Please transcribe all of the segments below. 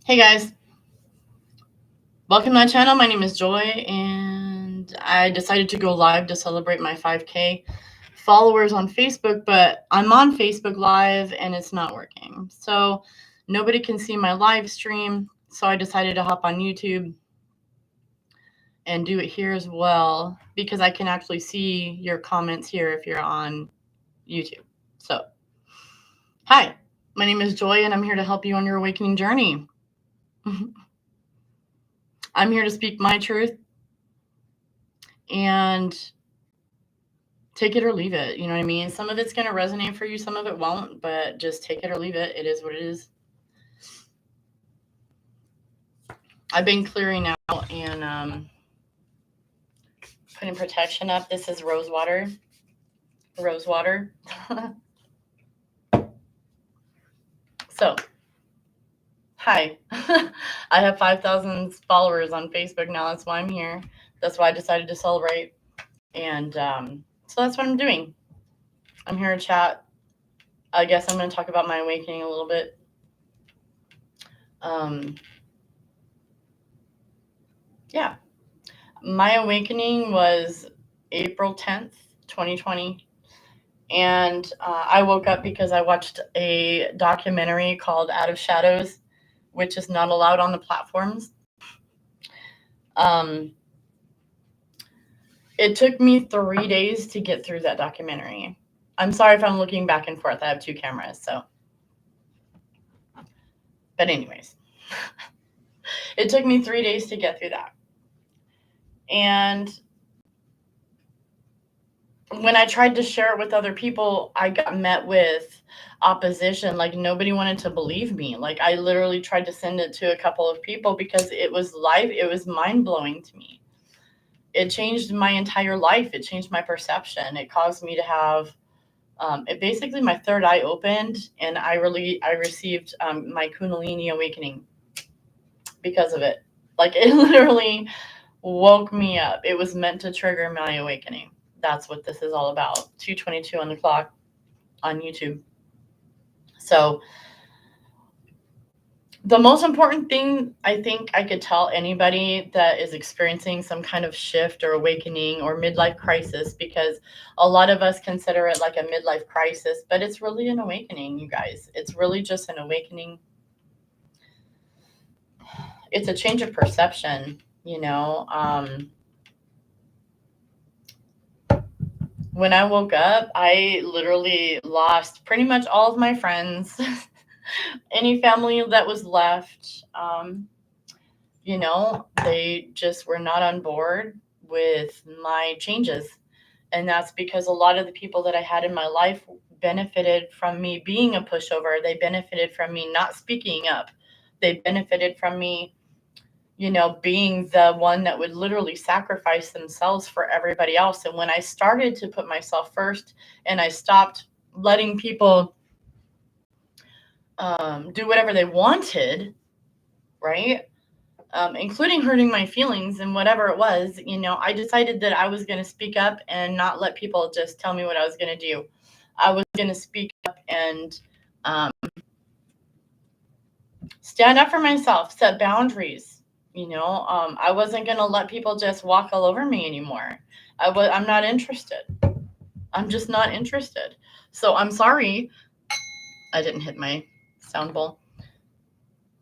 Hey guys, welcome to my channel. My name is Joy, and I decided to go live to celebrate my 5K followers on Facebook, but I'm on Facebook Live and it's not working. So nobody can see my live stream, so I decided to hop on YouTube and do it here as well because I can actually see your comments here if you're on YouTube. So, hi, my name is Joy, and I'm here to help you on your awakening journey. I'm here to speak my truth and take it or leave it. You know what I mean? Some of it's going to resonate for you, some of it won't, but just take it or leave it. It is what it is. I've been clearing out and putting protection up. This is rose water. Rose water. So, hi. I have 5,000 followers on Facebook now. That's why I'm here. That's why I decided to celebrate. And so that's what I'm doing. I'm here to chat. I guess I'm going to talk about my awakening a little bit. Yeah. My awakening was April 10th, 2020. And I woke up because I watched a documentary called Out of Shadows, which is not allowed on the platforms. It took me 3 days to get through that documentary. I'm sorry if I'm looking back and forth. I have two cameras, so. But anyways, it took me 3 days to get through that. And when I tried to share it with other people, I got met with opposition. Like nobody wanted to believe me. Like I literally tried to send it to a couple of people because it was live. It was mind blowing to me. It changed my entire life. It changed my perception. It caused me to have, it basically my third eye opened, and I received my Kundalini awakening because of it. Like it literally woke me up. It was meant to trigger my awakening. That's what this is all about. 2:22 on the clock on YouTube. So the most important thing I think I could tell anybody that is experiencing some kind of shift or awakening or midlife crisis, because a lot of us consider it like a midlife crisis, but it's really an awakening, you guys. It's really just an awakening. It's a change of perception, you know. When I woke up, I literally lost pretty much all of my friends, any family that was left. They just were not on board with my changes. And that's because a lot of the people that I had in my life benefited from me being a pushover. They benefited from me not speaking up. They benefited from me, being the one that would literally sacrifice themselves for everybody else. And when I started to put myself first and I stopped letting people do whatever they wanted, right? Including hurting my feelings and whatever it was, I decided that I was going to speak up and not let people just tell me what I was going to do. I was going to speak up and stand up for myself, set boundaries. I wasn't going to let people just walk all over me anymore. I'm not interested. I'm just not interested. So I'm sorry. I didn't hit my sound bowl.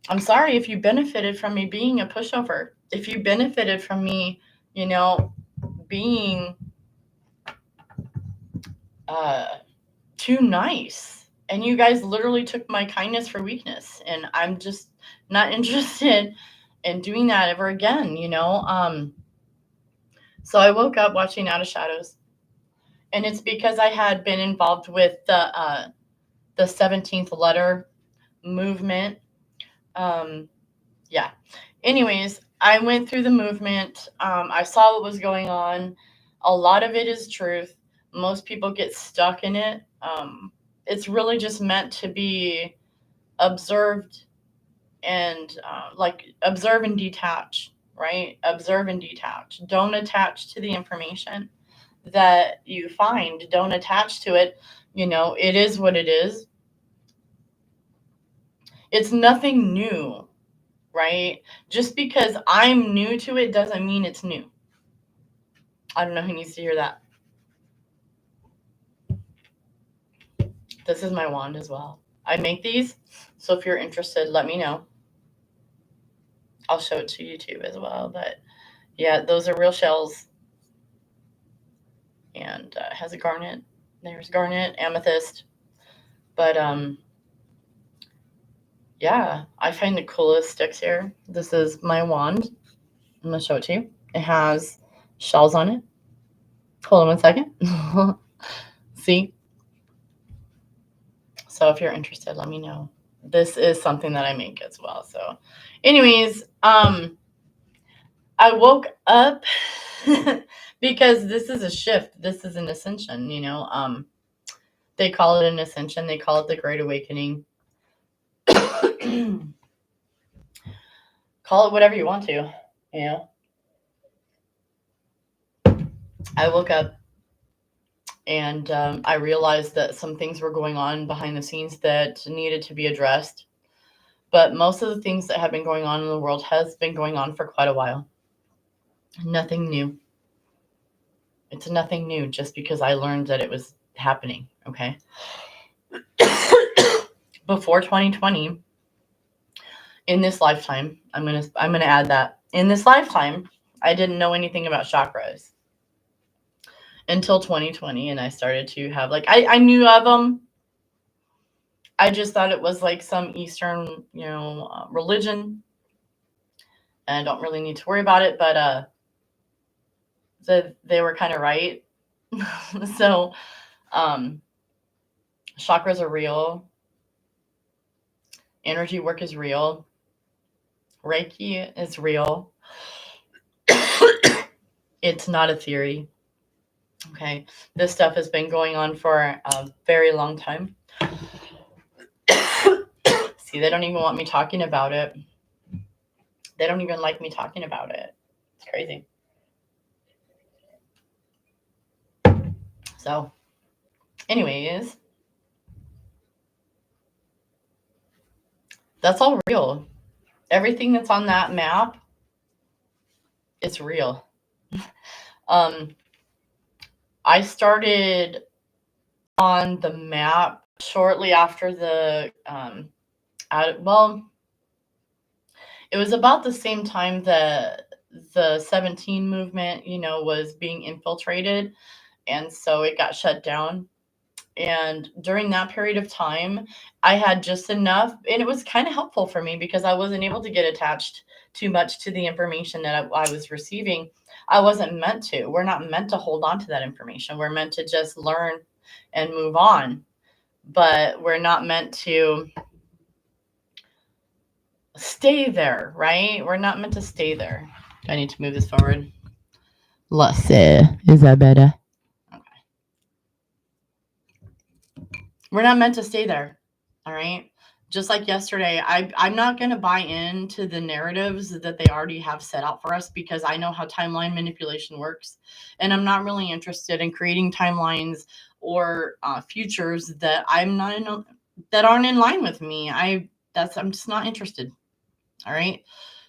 I'm sorry if you benefited from me being a pushover. If you benefited from me, being too nice. And you guys literally took my kindness for weakness. And I'm just not interested in doing that ever again, So I woke up watching Out of Shadows. And it's because I had been involved with the 17th letter movement. Yeah. Anyways, I went through the movement. I saw what was going on. A lot of it is truth. Most people get stuck in it. It's really just meant to be observed and observe and detach, right? Observe and detach. Don't attach to the information that you find. Don't attach to it. It is what it is. It's nothing new. right? Just because I'm new to it doesn't mean it's new. I don't know who needs to hear that. This is my wand as well. I make these, so if you're interested, let me know. I'll show it to YouTube as well. But yeah, those are real shells, and it has a garnet. There's garnet, amethyst. But yeah, I find the coolest sticks here. This is my wand. I'm gonna show it to you. It has shells on it. Hold on one second. See? So if you're interested, let me know. This is something that I make as well. So anyways, I woke up because this is a shift. This is an ascension, you know. They call it an ascension. They call it the Great Awakening. Call it whatever you want to, you know. I woke up and I realized that some things were going on behind the scenes that needed to be addressed. But most of the things that have been going on in the world has been going on for quite a while. Nothing new. It's nothing new just because I learned that it was happening, okay? Before 2020, in this lifetime, I'm gonna add that. In this lifetime, I didn't know anything about chakras until 2020, and I started to have I knew of them. I just thought it was like some Eastern, religion, and I don't really need to worry about it. But they were kind of right. So, chakras are real. Energy work is real. Reiki is real. It's not a theory. Okay, this stuff has been going on for a very long time. See, they don't even want me talking about it. They don't even like me talking about it. It's crazy. So, anyways, that's all real. Everything that's on that map, it's real. I started on the map shortly after it was about the same time that the 17 movement, was being infiltrated, and so it got shut down. And during that period of time, I had just enough, and it was kind of helpful for me because I wasn't able to get attached too much to the information that I was receiving. I wasn't meant to. We're not meant to hold on to that information. We're meant to just learn and move on. But we're not meant to stay there, right? We're not meant to stay there. Do I need to move this forward? Let's see. Is that better? Okay. We're not meant to stay there. All right. Just like yesterday, I'm not going to buy into the narratives that they already have set out for us because I know how timeline manipulation works. And I'm not really interested in creating timelines or futures that that aren't in line with me. I'm just not interested. All right.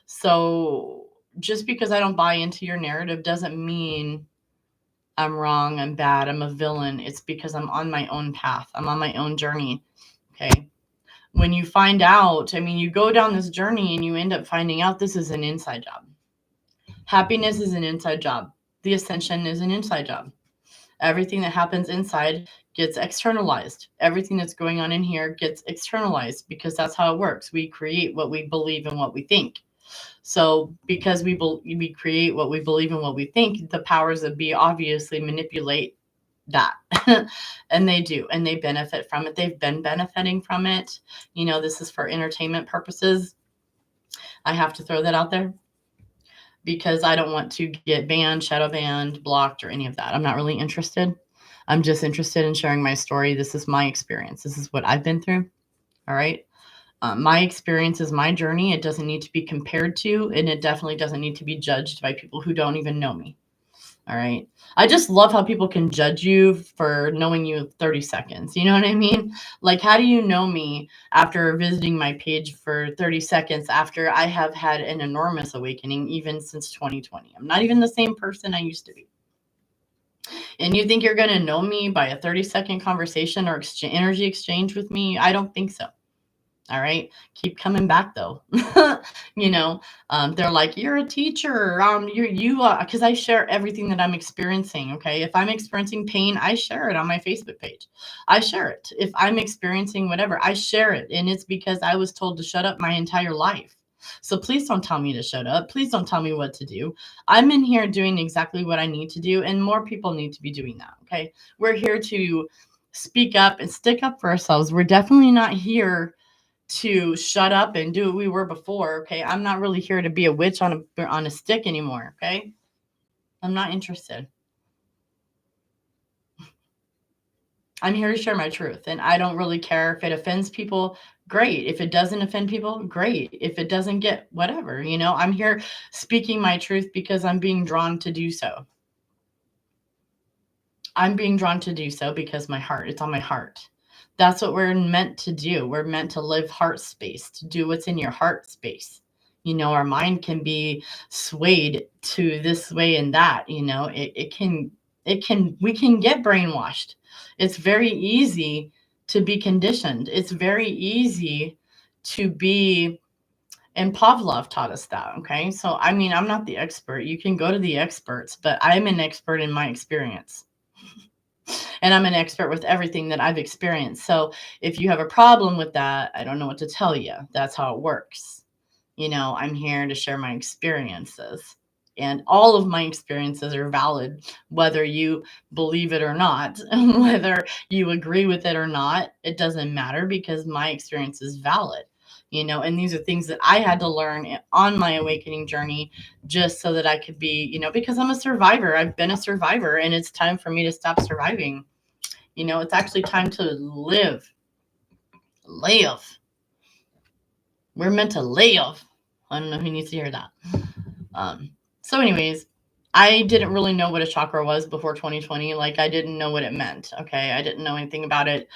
So just because I don't buy into your narrative doesn't mean I'm wrong, I'm bad, I'm a villain. It's because I'm on my own path. I'm on my own journey. Okay. When you find out, you go down this journey and you end up finding out this is an inside job. Happiness is an inside job. The ascension is an inside job. Everything that happens inside gets externalized. Everything that's going on in here gets externalized because that's how it works. We create what we believe and what we think. So because we create what we believe and what we think, the powers that be obviously manipulate that. And they do, and they benefit from it. They've been benefiting from it. This is for entertainment purposes. I have to throw that out there because I don't want to get banned, shadow banned, blocked, or any of that. I'm not really interested. I'm just interested in sharing my story. This is my experience. This is what I've been through. All right. My experience is my journey. It doesn't need to be compared to, and it definitely doesn't need to be judged by people who don't even know me. All right. I just love how people can judge you for knowing you 30 seconds. You know what I mean? Like, how do you know me after visiting my page for 30 seconds after I have had an enormous awakening, even since 2020? I'm not even the same person I used to be. And you think you're going to know me by a 30-second conversation or energy exchange with me? I don't think so. All right. Keep coming back though. you know, they're like, you're a teacher. Because I share everything that I'm experiencing. Okay. If I'm experiencing pain, I share it on my Facebook page. I share it. If I'm experiencing whatever, I share it. And it's because I was told to shut up my entire life. So please don't tell me to shut up. Please don't tell me what to do. I'm in here doing exactly what I need to do. And more people need to be doing that. Okay. We're here to speak up and stick up for ourselves. We're definitely not here to shut up and do what we were before. Okay. I'm not really here to be a witch on a stick anymore. Okay. I'm not interested. I'm here to share my truth, and I don't really care if it offends people. Great. If it doesn't offend people, great. If it doesn't, get whatever. I'm here speaking my truth because I'm being drawn to do so. I'm being drawn to do so because it's on my heart. That's what we're meant to do. We're meant to live heart space, to do what's in your heart space. Our mind can be swayed to this way and that. We can get brainwashed. It's very easy to be conditioned. It's very easy to be, and Pavlov taught us that. Okay. So, I mean, I'm not the expert. You can go to the experts, but I'm an expert in my experience. And I'm an expert with everything that I've experienced. So if you have a problem with that, I don't know what to tell you. That's how it works. I'm here to share my experiences. And all of my experiences are valid, whether you believe it or not, whether you agree with it or not. It doesn't matter because my experience is valid. And these are things that I had to learn on my awakening journey just so that I could be, because I'm a survivor. I've been a survivor, and it's time for me to stop surviving. It's actually time to live. Live. We're meant to live. I don't know who needs to hear that. So anyways, I didn't really know what a chakra was before 2020. Like, I didn't know what it meant. Okay. I didn't know anything about it.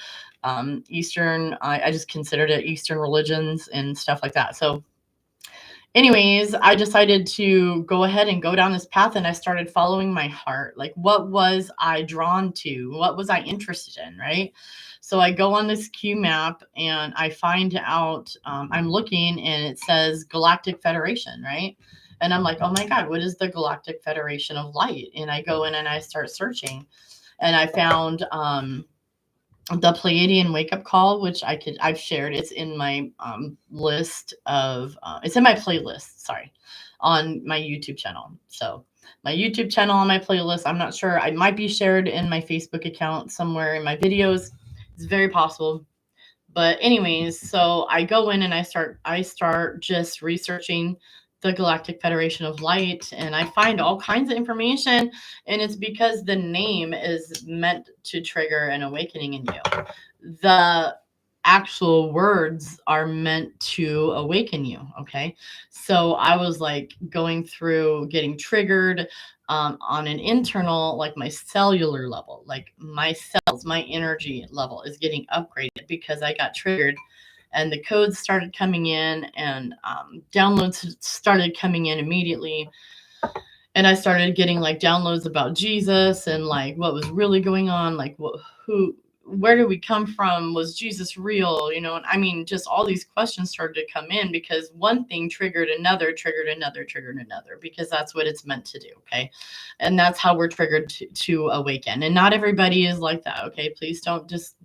Eastern, I just considered it Eastern religions and stuff like that. So anyways, I decided to go ahead and go down this path, and I started following my heart. Like, what was I drawn to? What was I interested in? Right. So I go on this Q map and I find out, I'm looking and it says Galactic Federation. Right. And I'm like, oh my God, what is the Galactic Federation of Light? And I go in and I start searching, and I found, the Pleiadian wake up call, which I've shared. It's in my list of, it's in my playlist, sorry, on my YouTube channel. So my YouTube channel on my playlist, I'm not sure. I might be shared in my Facebook account somewhere in my videos. It's very possible. But anyways, so I go in and I start just researching the Galactic Federation of Light, and I find all kinds of information, and it's because the name is meant to trigger an awakening in you. The actual words are meant to awaken you. Okay. So I was like going through getting triggered on an internal, like my cellular level, like my cells, my energy level is getting upgraded because I got triggered, and the codes started coming in, and downloads started coming in immediately. And I started getting like downloads about Jesus and like what was really going on, like where did we come from? Was Jesus real? And I mean, just all these questions started to come in because one thing triggered another, because that's what it's meant to do. Okay. And that's how we're triggered to awaken. And not everybody is like that. Okay. Please don't just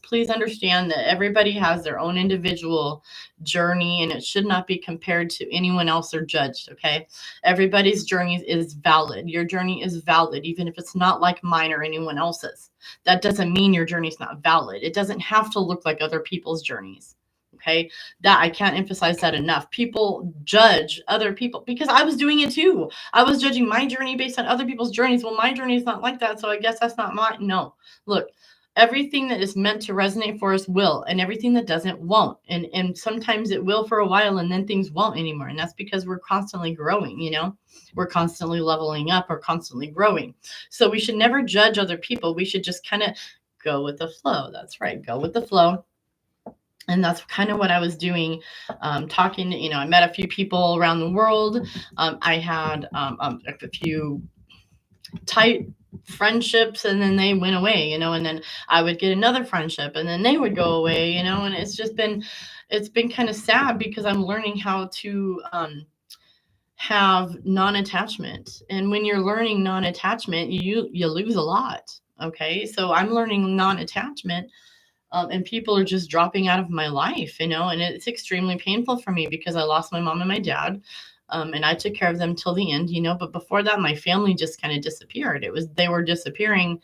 please understand that everybody has their own individual journey, and it should not be compared to anyone else or judged. Okay. Everybody's journey is valid. Your journey is valid, even if it's not like mine or anyone else's. That doesn't mean your journey is not valid. It doesn't have to look like other people's journeys. Okay. That I can't emphasize that enough. People judge other people because I was doing it too. I was judging my journey based on other people's journeys. Well, my journey is not like that. So I guess that's not mine. No, look, everything that is meant to resonate for us will, and everything that doesn't won't. And sometimes it will for a while, and then things won't anymore. And that's because we're constantly growing, we're constantly leveling up or constantly growing. So we should never judge other people. We should just kind of go with the flow. That's right. Go with the flow. And that's kind of what I was doing, talking, I met a few people around the world. I had a few tight friendships, and then they went away, and then I would get another friendship, and then they would go away, and it's been kind of sad because I'm learning how to have non-attachment. And when you're learning non-attachment, you lose a lot. Okay, so I'm learning non-attachment. And people are just dropping out of my life, and it's extremely painful for me because I lost my mom and my dad. And I took care of them till the end, but before that, my family just kind of disappeared. They were disappearing.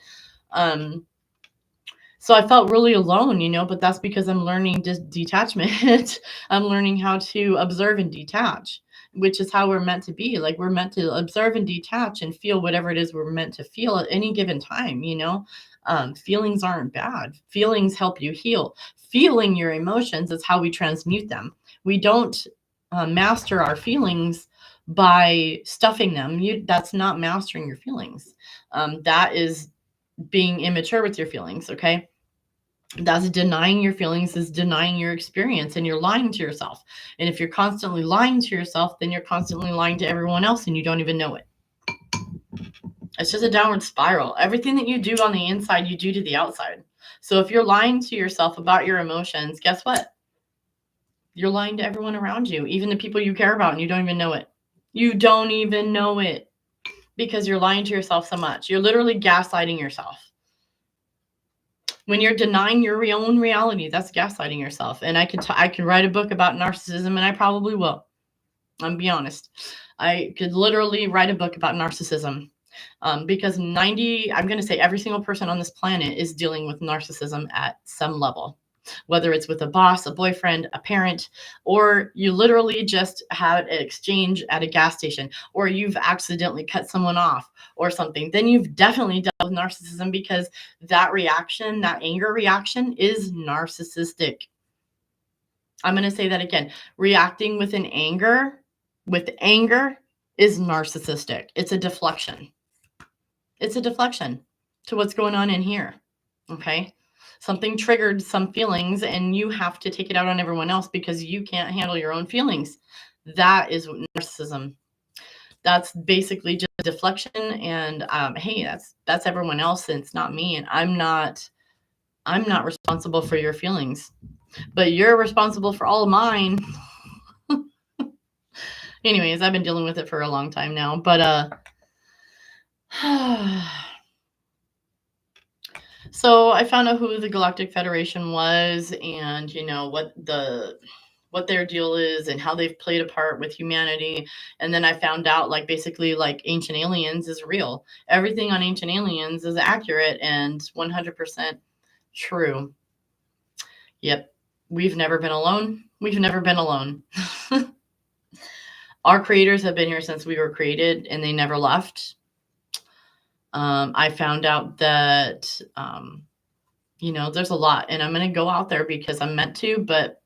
So I felt really alone, but that's because I'm learning detachment. I'm learning how to observe and detach, which is how we're meant to be. Like, we're meant to observe and detach and feel whatever it is we're meant to feel at any given time, feelings aren't bad. Feelings help you heal. Feeling your emotions is how we transmute them. We don't master our feelings by stuffing them. That's not mastering your feelings. That is being immature with your feelings. Okay. That's denying your feelings, is denying your experience, and you're lying to yourself. And if you're constantly lying to yourself, then you're constantly lying to everyone else, and you don't even know it. It's just a downward spiral. Everything that you do on the inside, you do to the outside. So if you're lying to yourself about your emotions, guess what? You're lying to everyone around you, even the people you care about, and you don't even know it. You don't even know it because you're lying to yourself so much. You're literally gaslighting yourself. When you're denying your own reality, that's gaslighting yourself. And I could write a book about narcissism, and I probably will. I'm be honest. I could literally write a book about narcissism. Because I'm going to say every single person on this planet is dealing with narcissism at some level, whether it's with a boss, a boyfriend, a parent, or you literally just had an exchange at a gas station, or you've accidentally cut someone off or something. Then you've definitely dealt with narcissism, because that reaction, that anger reaction, is narcissistic. I'm going to say that again. Reacting with anger is narcissistic. It's a deflection. It's a deflection to what's going on in here. Okay. Something triggered some feelings, and you have to take it out on everyone else because you can't handle your own feelings. That is narcissism. That's basically just deflection. And hey, that's everyone else, and it's not me. And I'm not responsible for your feelings, but you're responsible for all of mine. Anyways, I've been dealing with it for a long time now, but so I found out who the Galactic Federation was, and what their deal is and how they've played a part with humanity. And then I found out, like, basically, like, Ancient Aliens is real. Everything on Ancient Aliens is accurate and 100% true. Yep. We've never been alone. We've never been alone. Our creators have been here since we were created, and they never left. I found out that, there's a lot, and I'm going to go out there because I'm meant to. But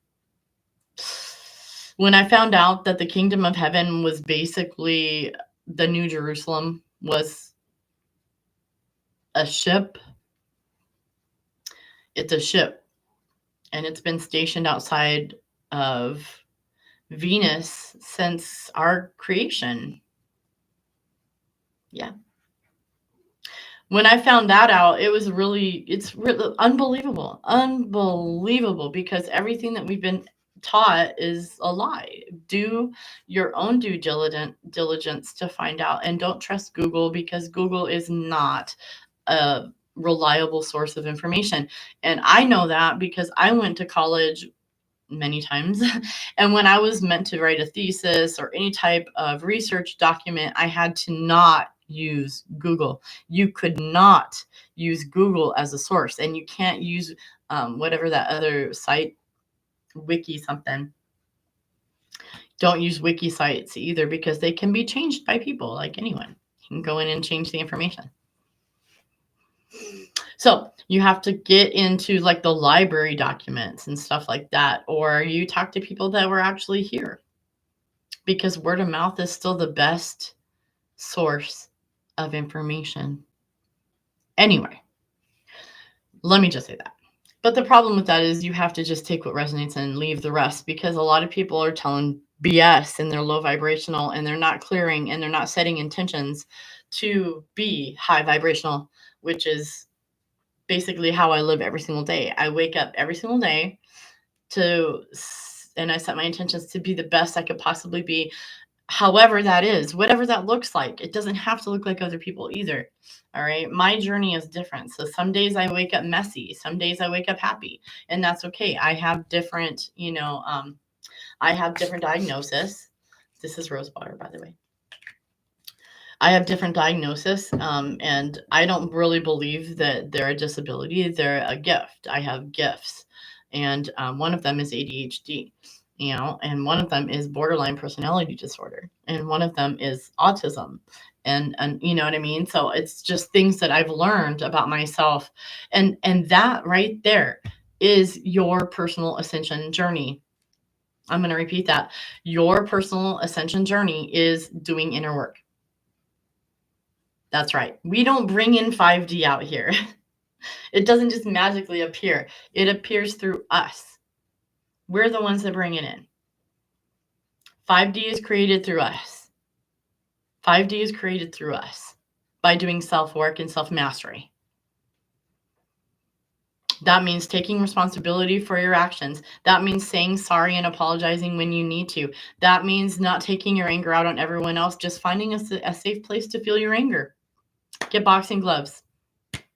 when I found out that the kingdom of heaven was basically the New Jerusalem, was a ship, it's a ship, and it's been stationed outside of Venus since our creation. Yeah. When I found that out, it's really unbelievable, because everything that we've been taught is a lie. Do your own due diligence to find out, and don't trust Google, because Google is not a reliable source of information. And I know that because I went to college many times. And when I was meant to write a thesis or any type of research document, I had to not use Google. You could not use Google as a source, and you can't use whatever that other site, wiki something. Don't use wiki sites either, because they can be changed by people, like anyone. You can go in and change the information. So you have to get into like the library documents and stuff like that, or you talk to people that were actually here, because word of mouth is still the best source of information. Anyway, let me just say that. But the problem with that is you have to just take what resonates and leave the rest, because a lot of people are telling BS and they're low vibrational and they're not clearing and they're not setting intentions to be high vibrational, which is basically how I live every single day. I wake up every single day and I set my intentions to be the best I could possibly be, however that is, whatever that looks like. It doesn't have to look like other people either. All right. My journey is different. So some days I wake up messy, some days I wake up happy, and that's okay. I have different, I have different diagnosis. This is rose water, by the way. I have different diagnosis, and I don't really believe that they're a disability. They're a gift. I have gifts, and one of them is ADHD, and one of them is borderline personality disorder, and one of them is autism, and you know what I mean. So it's just things that I've learned about myself, and that right there is your personal ascension journey. I'm going to repeat that. Your personal ascension journey is doing inner work. That's right. We don't bring in 5D out here. It doesn't just magically appear. It appears through us. We're the ones that bring it in. 5D is created through us. 5D is created through us by doing self-work and self-mastery. That means taking responsibility for your actions. That means saying sorry and apologizing when you need to. That means not taking your anger out on everyone else, just finding a safe place to feel your anger. Get boxing gloves,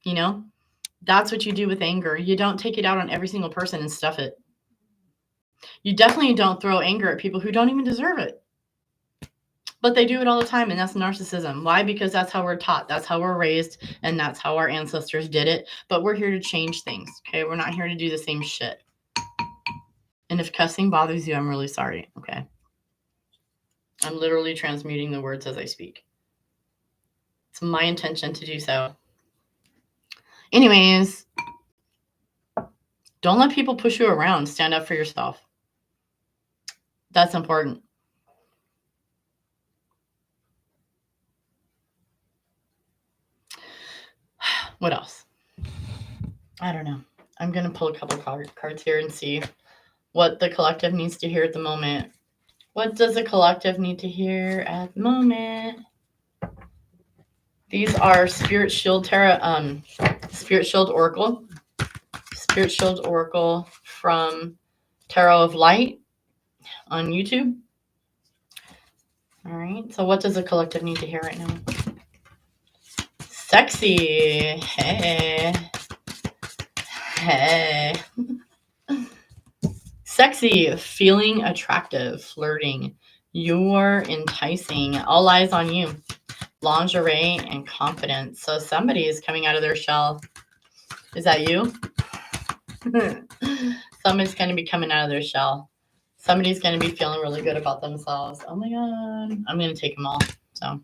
That's what you do with anger. You don't take it out on every single person and stuff it. You definitely don't throw anger at people who don't even deserve it. But they do it all the time, and that's narcissism. Why? Because that's how we're taught. That's how we're raised, and that's how our ancestors did it. But we're here to change things, okay? We're not here to do the same shit. And if cussing bothers you, I'm really sorry, okay? I'm literally transmuting the words as I speak. It's my intention to do so. Anyways, don't let people push you around. Stand up for yourself. That's important. What else? I don't know. I'm going to pull a couple cards here and see what the collective needs to hear at the moment. What does the collective need to hear at the moment? These are Spirit Shield Tarot, Spirit Shield Oracle. Spirit Shield Oracle from Tarot of Light on YouTube. All right. So what does the collective need to hear right now? Sexy. Hey. Hey. Sexy, feeling attractive, flirting. You're enticing. All eyes on you. Lingerie and confidence. So somebody is coming out of their shell. Is that you? Somebody's going to be coming out of their shell. Somebody's going to be feeling really good about themselves. Oh my God. I'm going to take them all. So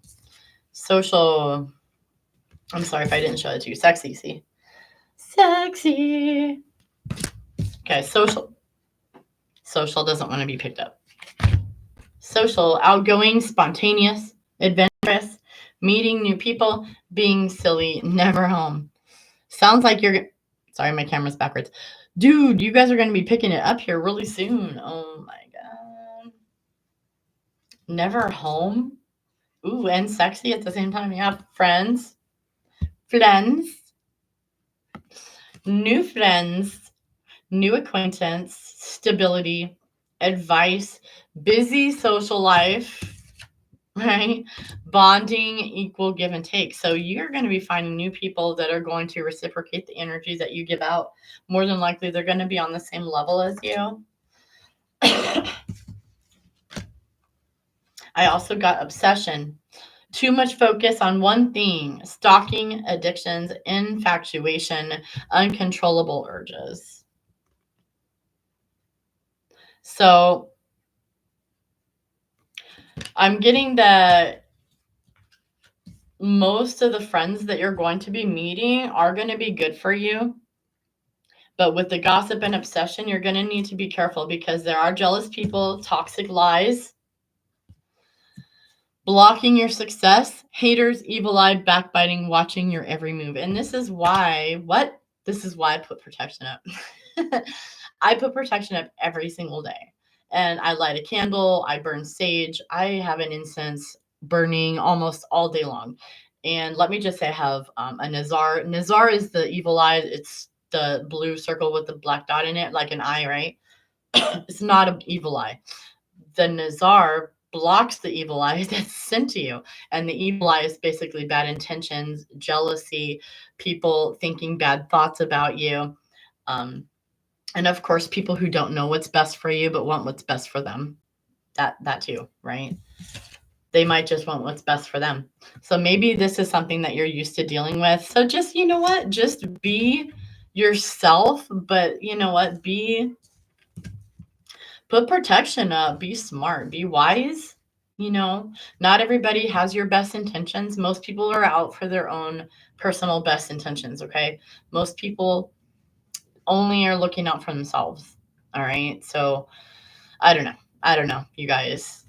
social. I'm sorry if I didn't show it to you. Sexy, see? Sexy. Okay, social. Social doesn't want to be picked up. Social, outgoing, spontaneous, adventurous, meeting new people, being silly, never home. Sounds like you're... Sorry, my camera's backwards. Dude, you guys are going to be picking it up here really soon. Oh my God. Never home. Ooh, and sexy at the same time. Yeah, friends. Friends. New friends. New acquaintance. Stability. Advice. Busy social life. Right? Bonding, equal give and take. So you're going to be finding new people that are going to reciprocate the energy that you give out. More than likely, they're going to be on the same level as you. I also got obsession. Too much focus on one thing. Stalking, addictions, infatuation, uncontrollable urges. So I'm getting that most of the friends that you're going to be meeting are going to be good for you. But with the gossip and obsession, you're going to need to be careful because there are jealous people, toxic lies, blocking your success, haters, evil eye, backbiting, watching your every move. And this is why, This is why I put protection up. I put protection up every single day. And I light a candle, I burn sage, I have an incense burning almost all day long. And let me just say, I have a Nazar. Nazar is the evil eye. It's the blue circle with the black dot in it, like an eye, right? It's not an evil eye. The Nazar blocks the evil eye that's sent to you. And the evil eye is basically bad intentions, jealousy, people thinking bad thoughts about you. Um, and of course, people who don't know what's best for you, but want what's best for them. That too, right? They might just want what's best for them. So maybe this is something that you're used to dealing with. So just, you know what? Just be yourself, but you know what? Put protection up, be smart, be wise. You know, not everybody has your best intentions. Most people are out for their own personal best intentions, okay? Most people only are looking out for themselves. All right. So I don't know. I don't know, you guys.